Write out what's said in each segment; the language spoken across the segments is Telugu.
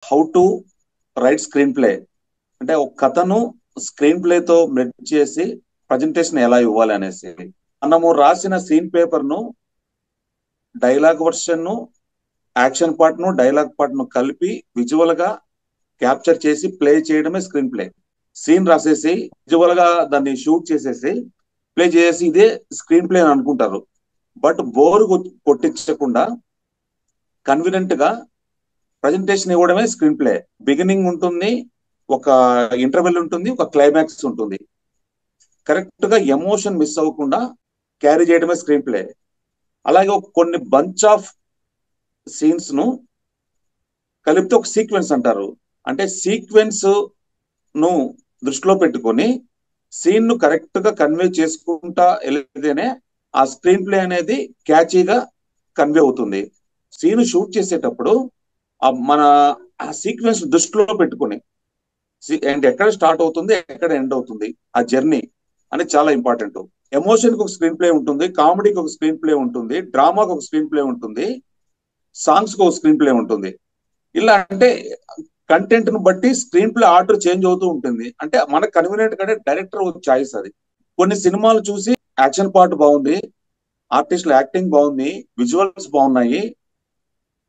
How to right screen play, అంటే ఒక కథను స్క్రీన్ ప్లే తో మెడ్ చేసి ప్రజెంటేషన్ ఎలా ఇవ్వాలి అనేసి. మనము రాసిన సీన్ పేపర్ ను డైలాగ్ వర్షన్ ను, యాక్షన్ పార్ట్ ను, డైలాగ్ పార్ట్ ను కలిపి విజువల్ గా క్యాప్చర్ చేసి ప్లే చేయడమే స్క్రీన్ ప్లే. సీన్ రాసేసి విజువల్ గా దాన్ని షూట్ చేసేసి ప్లే చేసి ఇదే స్క్రీన్ ప్లే అని అనుకుంటారు. బట్ బోర్ కొట్టించకుండా కన్వీనియంట్ గా ప్రజెంటేషన్ ఇవ్వడమే స్క్రీన్ ప్లే. బిగినింగ్ ఉంటుంది, ఒక ఇంటర్వెల్ ఉంటుంది, ఒక క్లైమాక్స్ ఉంటుంది. కరెక్ట్ గా ఎమోషన్ మిస్ అవ్వకుండా క్యారీ చేయడమే స్క్రీన్ ప్లే. అలాగే కొన్ని బంచ్ ఆఫ్ సీన్స్ ను కలిపితే ఒక సీక్వెన్స్ అంటారు. అంటే సీక్వెన్స్ ను దృష్టిలో పెట్టుకొని సీన్ ను కరెక్ట్ గా కన్వే చేసుకుంటా వెళితేనే ఆ స్క్రీన్ ప్లే అనేది క్యాచీగా కన్వే అవుతుంది. సీన్ షూట్ చేసేటప్పుడు మన ఆ సీక్వెన్స్ దృష్టిలో పెట్టుకుని అండ్ ఎక్కడ స్టార్ట్ అవుతుంది, ఎక్కడ ఎండ్ అవుతుంది, ఆ జర్నీ అనేది చాలా ఇంపార్టెంట్. ఎమోషన్ కి ఒక స్క్రీన్ ప్లే ఉంటుంది, కామెడీకి ఒక స్క్రీన్ ప్లే ఉంటుంది, డ్రామాకి ఒక స్క్రీన్ ప్లే ఉంటుంది, సాంగ్స్ కి ఒక స్క్రీన్ ప్లే ఉంటుంది. ఇలా అంటే కంటెంట్ ను బట్టి స్క్రీన్ ప్లే ఆర్డర్ చేంజ్ అవుతూ ఉంటుంది. అంటే మనకు కన్వీనియంట్ కంటే డైరెక్టర్ చాయిస్ అది. కొన్ని సినిమాలు చూసి యాక్షన్ పార్ట్ బాగుంది, ఆర్టిస్టుల యాక్టింగ్ బాగుంది, విజువల్స్ బాగున్నాయి,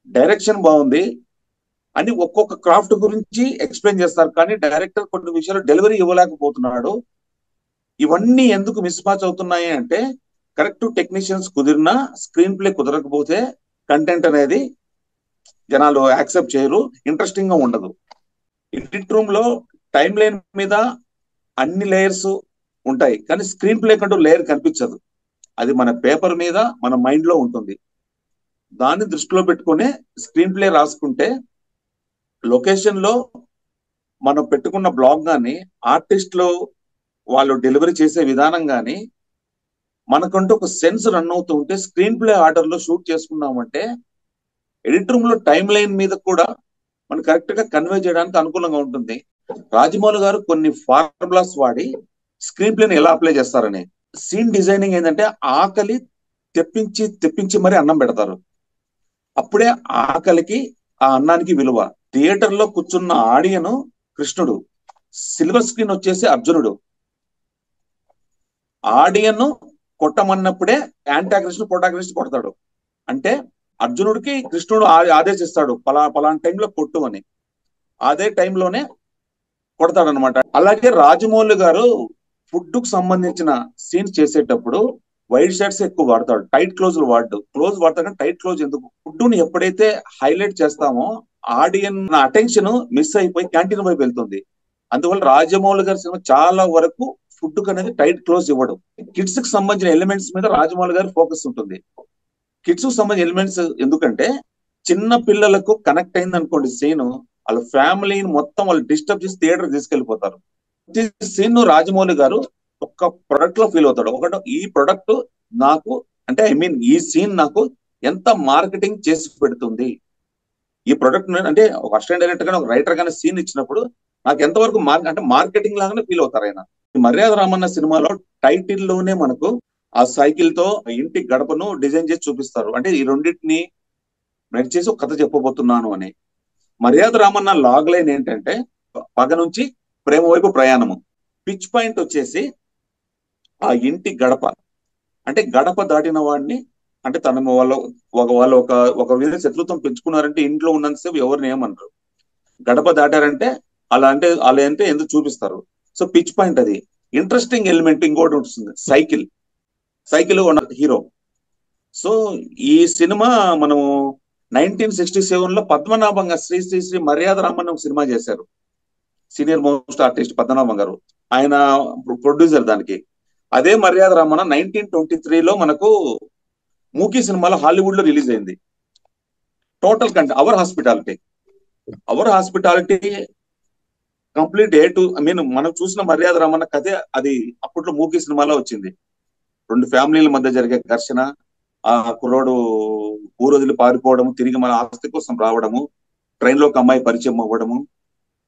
డైరెక్షన్ బాగుంది అని ఒక్కొక్క క్రాఫ్ట్ గురించి ఎక్స్ప్లెయిన్ చేస్తారు. కానీ డైరెక్టర్ కొన్ని విషయాలు డెలివరీ ఇవ్వలేకపోతున్నాడు. ఇవన్నీ ఎందుకు మిస్ మ్యాచ్ అవుతున్నాయి అంటే కరెక్ట్ టెక్నీషియన్స్ కుదిరినా స్క్రీన్ ప్లే కుదరకపోతే కంటెంట్ అనేది జనాలు యాక్సెప్ట్ చేయరు, ఇంట్రెస్టింగ్ గా ఉండదు. ఎడిట్ రూమ్ లో టైం లైన్ మీద అన్ని లేయర్స్ ఉంటాయి, కానీ స్క్రీన్ ప్లే కంటూ లేయర్ కనిపించదు. అది మన పేపర్ మీద మన మైండ్ లో ఉంటుంది. దాన్ని దృష్టిలో పెట్టుకునే స్క్రీన్ ప్లే రాసుకుంటే లొకేషన్ లో మనం పెట్టుకున్న బ్లాగ్ గాని, ఆర్టిస్టులు వాళ్ళు డెలివరీ చేసే విధానం గాని మనకంటూ ఒక సెన్స్ రన్ అవుతూ ఉంటే స్క్రీన్ ప్లే ఆర్డర్ లో షూట్ చేసుకున్నామంటే ఎడిట్ రూమ్ లో టైం లైన్ మీద కూడా మనం కరెక్ట్ గా కన్వే చేయడానికి అనుకూలంగా ఉంటుంది. రాజమౌళి గారు కొన్ని ఫార్ములాస్ వాడి స్క్రీన్ ప్లేని ఎలా అప్లై చేస్తారని. సీన్ డిజైనింగ్ ఏంటంటే ఆకలి తెప్పించి తెప్పించి మరి అన్నం పెడతారు. అప్పుడే ఆకలికి ఆ అన్నానికి విలువ. థియేటర్ లో కూర్చున్న ఆడియన్ కృష్ణుడు, సిల్వర్ స్క్రీన్ వచ్చేసి అర్జునుడు. ఆడియన్ కొట్టమన్నప్పుడే యాంటాగ్రిస్ట్ ప్రొటాగ్రిస్ట్ కొడతాడు. అంటే అర్జునుడికి కృష్ణుడు ఆదేశిస్తాడు పలానా టైంలో కొట్టు అని, అదే టైంలోనే కొడతాడనమాట. అలాగే రాజమౌళి గారు ఫుడ్ కు సంబంధించిన సీన్స్ చేసేటప్పుడు వైట్ షర్ట్స్ ఎక్కువ వాడతాడు, టైట్ క్లోజులు వాడు. క్లోజ్ వాడతాడు కానీ టైట్ క్లోజ్ ఎందుకు? ఫుడ్ ని ఎప్పుడైతే హైలైట్ చేస్తామో ఆడియన్ అటెన్షన్ మిస్ అయిపోయి క్యాంటీన్ వైపు వెళ్తుంది. అందువల్ల రాజమౌళి గారి సినిమా చాలా వరకు ఫుడ్ అనేది టైట్ క్లోజ్ ఇవ్వడం. కిడ్స్ కి సంబంధించిన ఎలిమెంట్స్ మీద రాజమౌళి గారి ఫోకస్ ఉంటుంది. కిడ్స్ కు సంబంధించిన ఎలిమెంట్స్ ఎందుకంటే చిన్న పిల్లలకు కనెక్ట్ అయింది అనుకోండి సీన్, వాళ్ళ ఫ్యామిలీని మొత్తం వాళ్ళు డిస్టర్బ్ చేసి థియేటర్ తీసుకెళ్లిపోతారు. సీన్ రాజమౌళి గారు ఒక ప్రొడక్ట్ లో ఫీల్ అవుతాడు. ఒకటి, ఈ ప్రొడక్ట్ నాకు అంటే ఈ సీన్ నాకు ఎంత మార్కెటింగ్ చేసి పెడుతుంది, ఈ ప్రొడక్ట్ అంటే ఒక అసిస్టెంట్ డైరెక్టర్ గానీ ఒక రైటర్ గానీ సీన్ ఇచ్చినప్పుడు నాకు ఎంతవరకు అంటే మార్కెటింగ్ లాగానే ఫీల్ అవుతారు ఆయన. మర్యాద రామన్న సినిమాలో టైటిల్ లోనే మనకు ఆ సైకిల్ తో ఇంటి గడపను డిజైన్ చేసి చూపిస్తారు. అంటే ఈ రెండింటిని నడిచేసి ఒక కథ చెప్పబోతున్నాను అని. మర్యాద రామన్న లాగ్ లైన్ ఏంటంటే పగ నుంచి ప్రేమ వైపు ప్రయాణము. పిచ్ పాయింట్ వచ్చేసి ఆ ఇంటి గడప. అంటే గడప దాటిన వాడిని, అంటే తన వాళ్ళు ఒక విధంగా శత్రుత్వం పెంచుకున్నారంటే ఇంట్లో ఉన్నంతసేపు ఎవరిని ఏమనరు. గడప దాటారంటే అలా అంటే ఎందుకు చూపిస్తారు. సో పిచ్ పాయింట్ అది. ఇంట్రెస్టింగ్ ఎలిమెంట్ ఇంకోటి ఉంటుంది, సైకిల్. Cycle hero. సో ఈ సినిమా మనము 1967 లో పద్మనాభంగా శ్రీ శ్రీ శ్రీ మర్యాద రామన్న ఒక సినిమా చేశారు. సీనియర్ మోస్ట్ ఆర్టిస్ట్ పద్మనాభం గారు, ఆయన ప్రొడ్యూసర్ దానికి. అదే మర్యాద రామన్న 1923లో మనకు మూకీ సినిమాలో హాలీవుడ్ లో రిలీజ్ అయింది. టోటల్ కంటే అవర్ హాస్పిటాలిటీ కంప్లీట్ మనం చూసిన మర్యాద రామన్న కథే అది అప్పట్లో మూకీ సినిమాలో వచ్చింది. రెండు ఫ్యామిలీల మధ్య జరిగే ఘర్షణ, ఆ కుర్రోడు ఊరొదిలి పారిపోవడము, తిరిగి మన ఆస్తి కోసం రావడము, ట్రైన్ లో ఒక అమ్మాయి పరిచయం అవ్వడము,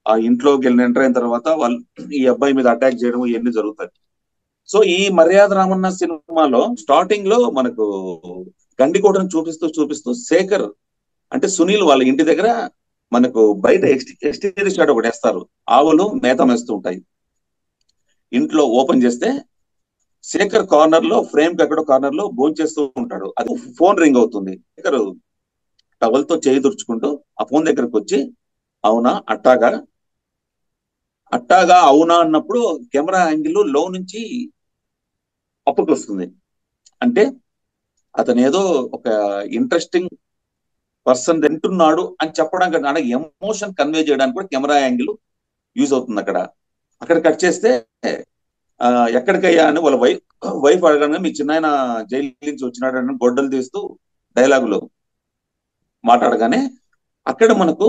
ఆ ఇంట్లోకి ఎంటర్ అయిన తర్వాత వాళ్ళు ఈ అబ్బాయి మీద అటాక్ చేయడము, ఇవన్నీ జరుగుతాయి. సో ఈ మర్యాద రామన్న సినిమాలో స్టార్టింగ్ లో మనకు గండికోటను చూపిస్తూ శేఖర్ అంటే సునీల్ వాళ్ళ ఇంటి దగ్గర మనకు బయట ఎక్స్టీరియర్ షాట్ ఒకటి వేస్తారు, ఆవులు మేత మేస్తూ ఉంటాయి. ఇంట్లో ఓపెన్ చేస్తే శేఖర్ కార్నర్ లో, ఫ్రేమ్ కి ఎక్కడో కార్నర్ లో భోంచేస్తూ ఉంటాడు. అది ఫోన్ రింగ్ అవుతుంది. శేఖర్ టవల్ తో చేయి తుడుచుకుంటూ ఆ ఫోన్ దగ్గరకు వచ్చి, అవునా అట్టాగా, అట్టాగా అవునా అన్నప్పుడు కెమెరా యాంగిల్ లో నుంచి అప్పుకు వస్తుంది. అంటే అతను ఏదో ఒక ఇంట్రెస్టింగ్ పర్సన్ వింటున్నాడు అని చెప్పడానికి, అంటే ఎమోషన్ కన్వే చేయడానికి కూడా కెమెరా యాంగిల్ యూజ్ అవుతుంది అక్కడ. అక్కడ కట్ చేస్తే ఎక్కడికయ్యా అని వాళ్ళ వైఫ్ అడగగానే, మీ చిన్నాయన జైలు నుంచి వచ్చినాడని గొడ్డలు తీస్తూ డైలాగులు మాట్లాడగానే అక్కడ మనకు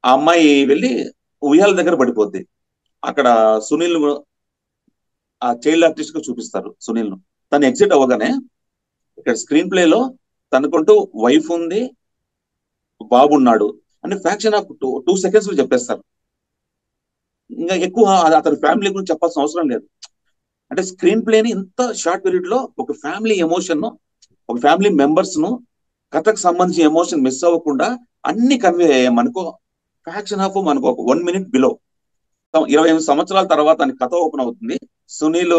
ఆ అమ్మాయి వెళ్ళి ఉయ్యాల దగ్గర పడిపోద్ది. అక్కడ సునీల్ ఆ చైల్డ్ ఆర్టిస్ట్ గా చూపిస్తారు సునీల్ ను. తను ఎగ్జిట్ అవ్వగానే ఇక్కడ స్క్రీన్ ప్లే లో తనకుంటూ వైఫ్ ఉంది, బాబు ఉన్నాడు అని ఫ్యాక్షన్ ఆఫ్ 2 seconds లో చెప్పేస్తారు. ఇంకా ఎక్కువ అతని ఫ్యామిలీ గురించి చెప్పాల్సిన అవసరం లేదు. అంటే స్క్రీన్ ప్లేని ఇంత షార్ట్ పీరియడ్ లో ఒక ఫ్యామిలీ ఎమోషన్, ఒక ఫ్యామిలీ మెంబర్స్ ను, కథకు సంబంధించిన ఎమోషన్ మిస్ అవ్వకుండా అన్ని కన్వే అయ్యాయి మనకు. ఫ్యాక్షన్ హాఫ్ మనకు ఒక 1 minute బిలో. 28 సంవత్సరాల తర్వాత అని కథ ఓపెన్ అవుతుంది. సునీల్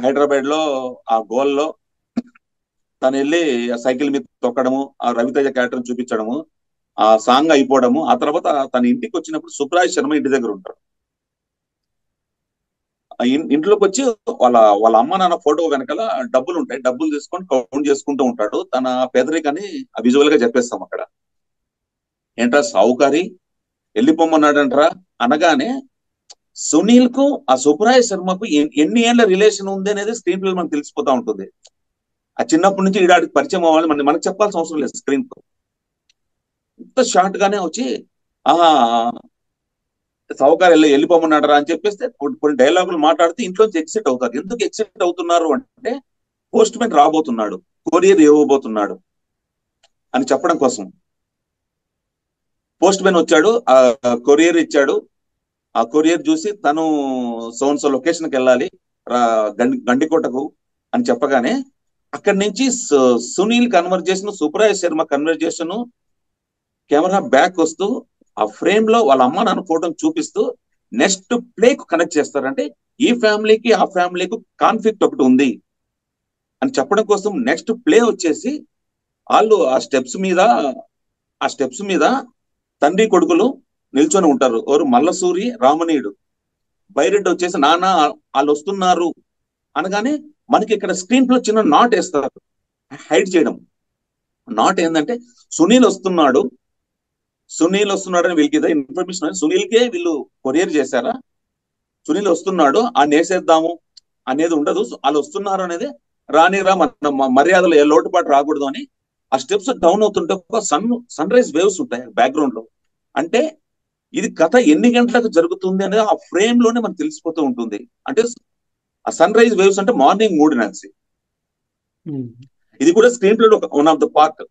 హైదరాబాద్ లో ఆ గోల్ లో తను వెళ్ళి సైకిల్ మీద తొక్కడము, ఆ రవితేజ క్యారెక్టర్ చూపించడము, ఆ సాంగ్ అయిపోవడము. ఆ తర్వాత తన ఇంటికి వచ్చినప్పుడు సుబ్రాయ్ శర్మ ఇంటి దగ్గర ఉంటాడు. ఇంట్లోకి వచ్చి వాళ్ళ అమ్మ నాన్న ఫోటో వెనకాల డబ్బులు ఉంటాయి, డబ్బులు తీసుకొని కౌంట్ చేసుకుంటూ ఉంటాడు. తన పేదరికాన్ని విజువల్ గా చెప్పేస్తాం అక్కడ. ఏంట్రా సావుకారి వెళ్ళిపోమన్నాడంట్రా అనగానే సునీల్ కు ఆ సుబ్రాయ్ శర్మకు ఎన్ని ఏళ్ల రిలేషన్ ఉంది అనేది స్క్రీన్ ప్లే మనకు తెలిసిపోతా ఉంటుంది. ఆ చిన్నప్పటి నుంచి ఈడాడికి పరిచయం అవ్వాలి, మనకు చెప్పాల్సిన అవసరం లేదు. స్క్రీన్ కు ఇంత షార్ట్ గానే వచ్చి సౌకర్యాలు వెళ్ళిపోమన్నాడరా అని చెప్పేస్తే కొన్ని డైలాగులు మాట్లాడితే ఇంట్లోంచి ఎగ్జిట్ అవుతారు. ఎందుకు ఎగ్జిట్ అవుతున్నారు అంటే, పోస్ట్ మ్యాన్ రాబోతున్నాడు, కొరియర్ ఇవ్వబోతున్నాడు అని చెప్పడం కోసం. పోస్ట్ మ్యాన్ వచ్చాడు, ఆ కొరియర్ ఇచ్చాడు. ఆ కొరియర్ చూసి తను సోన్సో లొకేషన్కి వెళ్ళాలి గండికోటకు అని చెప్పగానే అక్కడి నుంచి Sunil conversation, Subrai Sharma conversation camera back వస్తూ ఆ ఫ్రేమ్ లో వాళ్ళ అమ్మ నాన్న ఫోటోని చూపిస్తూ నెక్స్ట్ ప్లే కు కనెక్ట్ చేస్తారంటే, ఈ ఫ్యామిలీకి ఆ ఫ్యామిలీకి కాన్ఫ్లిక్ట్ ఒకటి ఉంది అని చెప్పడం కోసం నెక్స్ట్ ప్లే వచ్చేసి వాళ్ళు ఆ స్టెప్స్ మీద తండ్రి కొడుకులు నిల్చొని ఉంటారు. ఎవరు మల్లసూరి, రామనీయుడు. బైరెడ్డి వచ్చేసి నాన్న వాళ్ళు వస్తున్నారు అనగానే మనకి ఇక్కడ స్క్రీన్ ప్లే చిన్న నాట్ వేస్తారు, హైడ్ చేయడం. నాట్ ఏంటంటే సునీల్ వస్తున్నాడని వీళ్ళకి ఇదే ఇన్ఫర్మేషన్. సునీల్ కే వీళ్ళు కొరియర్ చేశారా, సునీల్ వస్తున్నాడు ఆ నేసేద్దాము అనేది ఉండదు. వాళ్ళు వస్తున్నారు అనేది రానిరా, మన మర్యాదలు ఏ లోటుపాటు రాకూడదు అని ఆ స్టెప్స్ డౌన్ అవుతుంటే ఒక సన్ రైజ్ వేవ్స్ ఉంటాయి బ్యాక్గ్రౌండ్ లో. అంటే ఇది కథ ఎన్ని గంటలకు జరుగుతుంది అనేది ఆ ఫ్రేమ్ లోనే మనకు తెలిసిపోతూ ఉంటుంది. అంటే ఆ సన్ రైజ్ వేవ్స్ అంటే మార్నింగ్ 3 నాన్సి. ఇది కూడా screen play one of the part.